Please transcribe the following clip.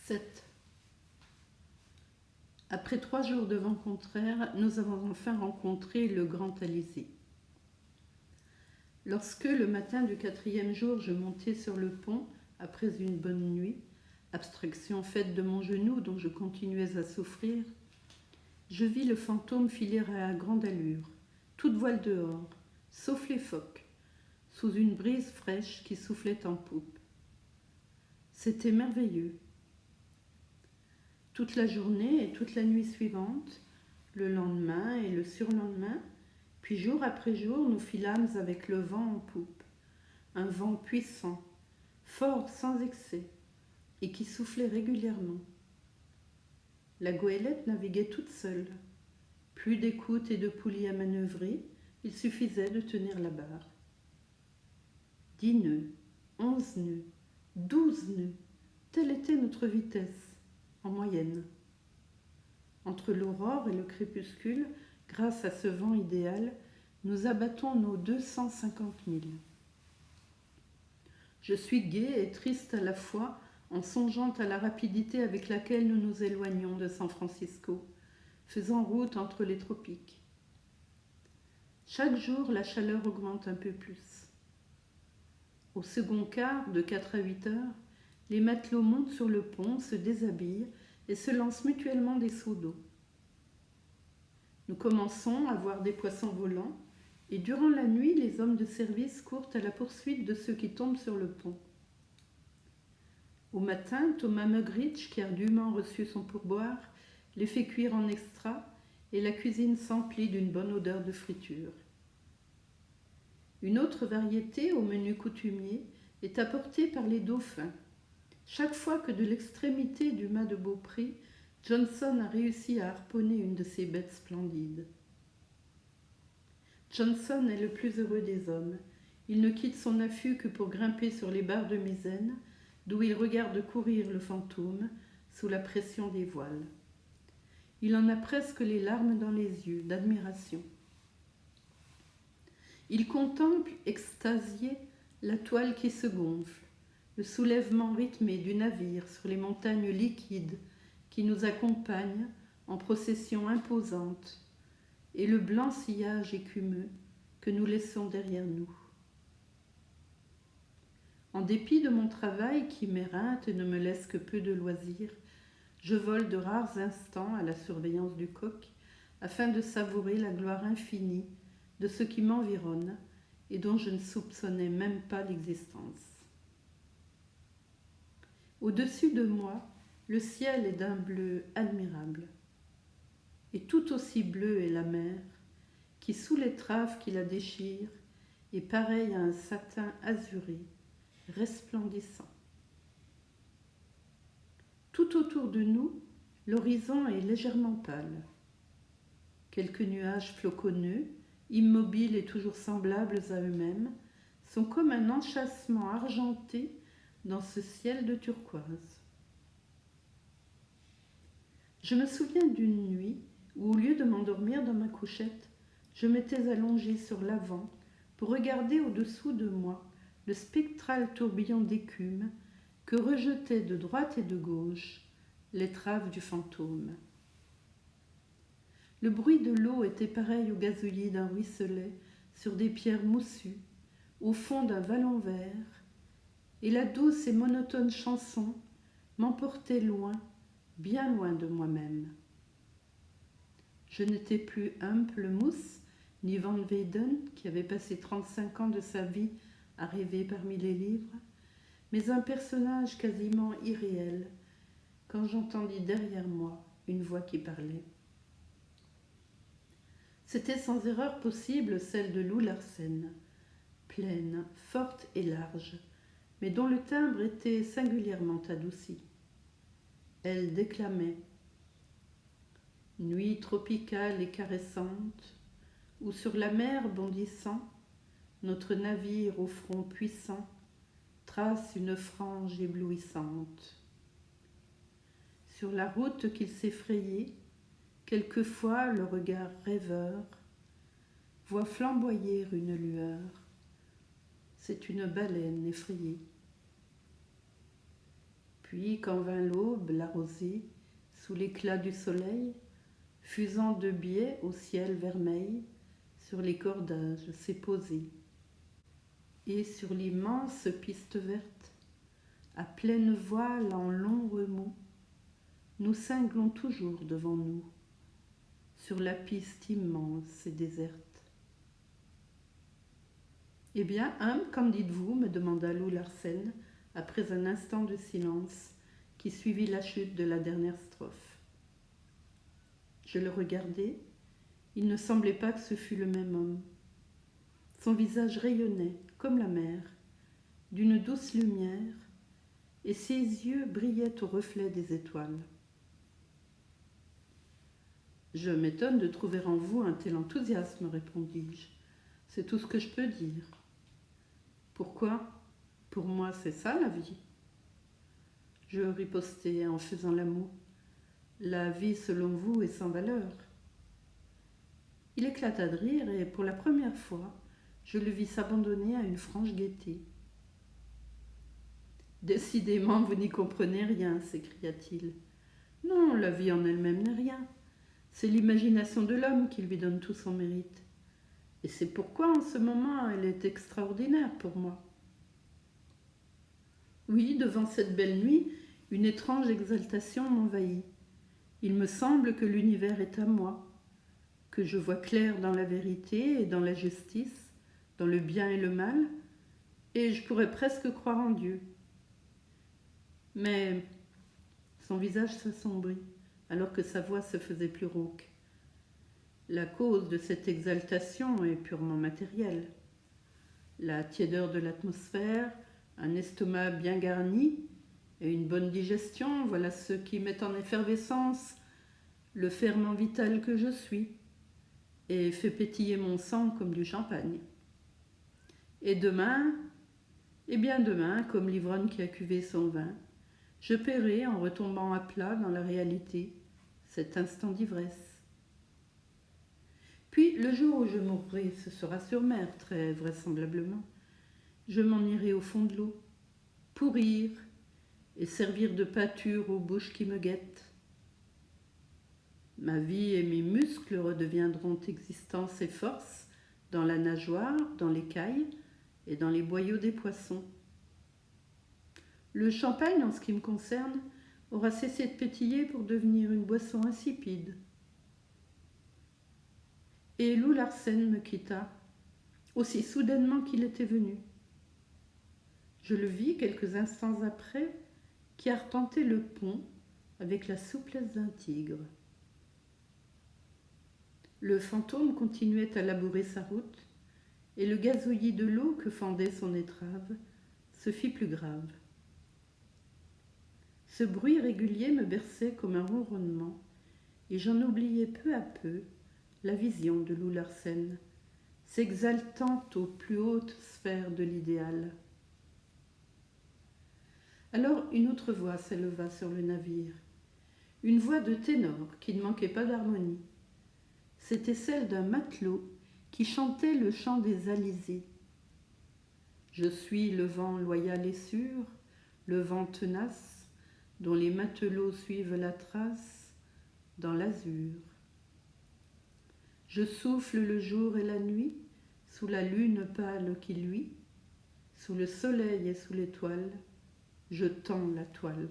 7. Après 3 jours de vent contraire, nous avons enfin rencontré le grand Alizé. Lorsque, le matin du 4e jour, je montai sur le pont, après une bonne nuit, abstraction faite de mon genou dont je continuais à souffrir, je vis le fantôme filer à grande allure, toute voile dehors, sauf les phoques, sous une brise fraîche qui soufflait en poupe. C'était merveilleux. Toute la journée et toute la nuit suivante, le lendemain et le surlendemain, puis jour après jour, nous filâmes avec le vent en poupe, un vent puissant, fort sans excès, et qui soufflait régulièrement. La goélette naviguait toute seule. Plus d'écoute et de poulies à manœuvrer, il suffisait de tenir la barre. 10 nœuds, 11 nœuds, 12 nœuds, telle était notre vitesse, en moyenne. Entre l'aurore et le crépuscule, grâce à ce vent idéal, nous abattons nos 250 000. Je suis gaie et triste à la fois en songeant à la rapidité avec laquelle nous nous éloignons de San Francisco, faisant route entre les tropiques. Chaque jour, la chaleur augmente un peu plus. Au second quart, de 4 à 8 heures, les matelots montent sur le pont, se déshabillent et se lancent mutuellement des seaux d'eau. Nous commençons à voir des poissons volants et durant la nuit, les hommes de service courent à la poursuite de ceux qui tombent sur le pont. Au matin, Thomas Mugridge, qui a dûment reçu son pourboire, les fait cuire en extra et la cuisine s'emplit d'une bonne odeur de friture. Une autre variété au menu coutumier est apportée par les dauphins. Chaque fois que de l'extrémité du mât de Beaupré, Johnson a réussi à harponner une de ces bêtes splendides. Johnson est le plus heureux des hommes. Il ne quitte son affût que pour grimper sur les barres de misaine, d'où il regarde courir le fantôme sous la pression des voiles. Il en a presque les larmes dans les yeux, d'admiration. Il contemple, extasié, la toile qui se gonfle, le soulèvement rythmé du navire sur les montagnes liquides qui nous accompagnent en procession imposante, et le blanc sillage écumeux que nous laissons derrière nous. En dépit de mon travail qui m'éreinte et ne me laisse que peu de loisirs, je vole de rares instants à la surveillance du coq afin de savourer la gloire infinie de ce qui m'environne et dont je ne soupçonnais même pas l'existence. Au-dessus de moi, le ciel est d'un bleu admirable. Et tout aussi bleu est la mer, qui sous l'étrave qui la déchire est pareille à un satin azuré, resplendissant. Tout autour de nous, l'horizon est légèrement pâle. Quelques nuages floconneux, immobiles et toujours semblables à eux-mêmes, sont comme un enchâssement argenté dans ce ciel de turquoise. Je me souviens d'une nuit où, au lieu de m'endormir dans ma couchette, je m'étais allongée sur l'avant pour regarder au-dessous de moi le spectral tourbillon d'écume que rejetaient de droite et de gauche l'étrave du fantôme. Le bruit de l'eau était pareil au gazouillis d'un ruisselet sur des pierres moussues, au fond d'un vallon vert, et la douce et monotone chanson m'emportait loin, bien loin de moi-même. Je n'étais plus Mousse, ni Van Weyden, qui avait passé 35 ans de sa vie à rêver parmi les livres, mais un personnage quasiment irréel, quand j'entendis derrière moi une voix qui parlait. C'était sans erreur possible celle de Lou Larsen, pleine, forte et large, mais dont le timbre était singulièrement adouci. Elle déclamait « Nuit tropicale et caressante, où sur la mer bondissant, notre navire au front puissant trace une frange éblouissante. Sur la route qu'il s'est frayée, quelquefois le regard rêveur voit flamboyer une lueur. C'est une baleine effrayée. » Puis, quand vint l'aube, la rosée, sous l'éclat du soleil, fusant de biais au ciel vermeil, sur les cordages s'est posée. Et sur l'immense piste verte, à pleine voile en long remous, nous cinglons toujours devant nous, sur la piste immense et déserte. Eh bien, qu'en dites-vous me demanda Lou Larsen, après un instant de silence qui suivit la chute de la dernière strophe. Je le regardai, il ne semblait pas que ce fût le même homme. Son visage rayonnait, comme la mer, d'une douce lumière, et ses yeux brillaient au reflet des étoiles. Je m'étonne de trouver en vous un tel enthousiasme, répondis-je. C'est tout ce que je peux dire. Pourquoi ? Pour moi, c'est ça la vie. Je ripostai en faisant la moue. La vie, selon vous, est sans valeur. Il éclata de rire et, pour la première fois, je le vis s'abandonner à une franche gaieté. Décidément, vous n'y comprenez rien, s'écria-t-il. Non, la vie en elle-même n'est rien. C'est l'imagination de l'homme qui lui donne tout son mérite. Et c'est pourquoi, en ce moment, elle est extraordinaire pour moi. Oui, devant cette belle nuit, une étrange exaltation m'envahit. Il me semble que l'univers est à moi, que je vois clair dans la vérité et dans la justice, dans le bien et le mal, et je pourrais presque croire en Dieu. Mais son visage s'assombrit, alors que sa voix se faisait plus rauque. La cause de cette exaltation est purement matérielle. La tiédeur de l'atmosphère, un estomac bien garni et une bonne digestion, voilà ce qui met en effervescence le ferment vital que je suis et fait pétiller mon sang comme du champagne. Et demain, eh bien demain, comme l'ivrogne qui a cuvé son vin, je paierai en retombant à plat dans la réalité cet instant d'ivresse. Puis le jour où je mourrai, ce sera sur mer, très vraisemblablement. Je m'en irai au fond de l'eau, pourrir et servir de pâture aux bouches qui me guettent. Ma vie et mes muscles redeviendront existence et force dans la nageoire, dans l'écaille et dans les boyaux des poissons. Le champagne, en ce qui me concerne, aura cessé de pétiller pour devenir une boisson insipide. Et Lou Larsen me quitta, aussi soudainement qu'il était venu. Je le vis quelques instants après, qui arpentait le pont avec la souplesse d'un tigre. Le fantôme continuait à labourer sa route, et le gazouillis de l'eau que fendait son étrave se fit plus grave. Ce bruit régulier me berçait comme un ronronnement, et j'en oubliais peu à peu la vision de Lou Larsen, s'exaltant aux plus hautes sphères de l'idéal. Alors une autre voix s'éleva sur le navire, une voix de ténor qui ne manquait pas d'harmonie. C'était celle d'un matelot qui chantait le chant des alizés. Je suis le vent loyal et sûr, le vent tenace, dont les matelots suivent la trace dans l'azur. Je souffle le jour et la nuit, sous la lune pâle qui luit, sous le soleil et sous l'étoile, je tends la toile.